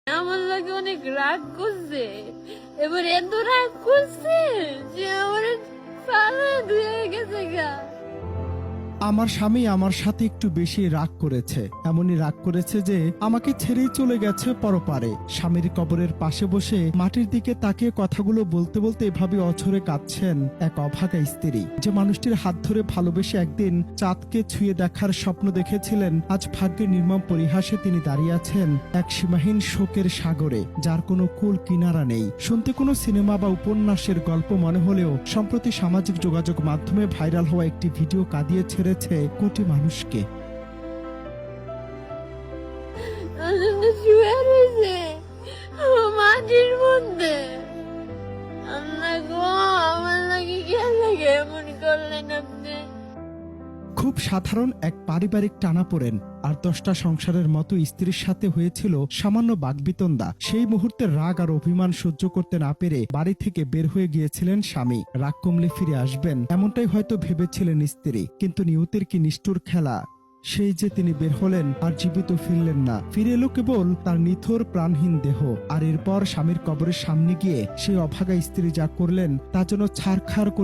আমার লাগে অনেক রাগ করছে, এবার এত রাগ করছে যে আমার পালা ধুয়ে গেছে গা। আমার স্বামী আমার সাথে একটু বেশি রাগ করেছে, এমনই রাগ করেছে যে আমাকে ছেড়েই চলে গেছে পরপারে। স্বামীর কবরের পাশে বসে মাটির দিকে তাকিয়ে কথাগুলো বলতে বলতে এভাবে অঝরে কাঁদছেন এক অভাগা স্ত্রী। যে মানুষটির হাত ধরে ভালোবেসে একদিন চাঁদকে ছুঁয়ে দেখার স্বপ্ন দেখেছিলেন, আজ ভাগ্যের নির্মম পরিহাসে তিনি দাঁড়িয়ে আছেন এক সীমাহীন শোকের সাগরে, যার কোনো কুল কিনারা নেই। শুনতে কোনো সিনেমা বা উপন্যাসের গল্প মনে হলেও সম্প্রতি সামাজিক যোগাযোগ মাধ্যমে ভাইরাল হওয়া একটি ভিডিও কাঁদিয়ে ছেড়েছে কোটি মানুষকে। শুয়ে রয়েছে মাটির মধ্যে। আল্লাহ গো, আমার লাগে কেন লাগে এমন করলেন আপনি? খুব সাধারণ এক পারিবারিক টানাপোড়েন আর 10টা সংসারের মতো স্ত্রীর সাথে হয়েছিল সামান্য বাকবিতণ্ডা। সেই মুহূর্তে রাগ আর অভিমান সহ্য করতে না পেরে বাড়ি থেকে বের হয়ে গিয়েছিলেন স্বামী। রাগ কমলে ফিরে আসবেন এমনটাই হয়তো ভেবেছিলেন স্ত্রী, কিন্তু নিয়তির কি নিষ্ঠুর খেলা। সেই যে তিনি বের হলেন আর জীবিত ফিরলেন না, ফিরে এলো কেবল তার নিথর প্রাণহীন দেহ। আর এরপর স্বামীর কবরের সামনে গিয়ে সেই অভাগা স্ত্রী যা করলেন তা যেন ছারখার করে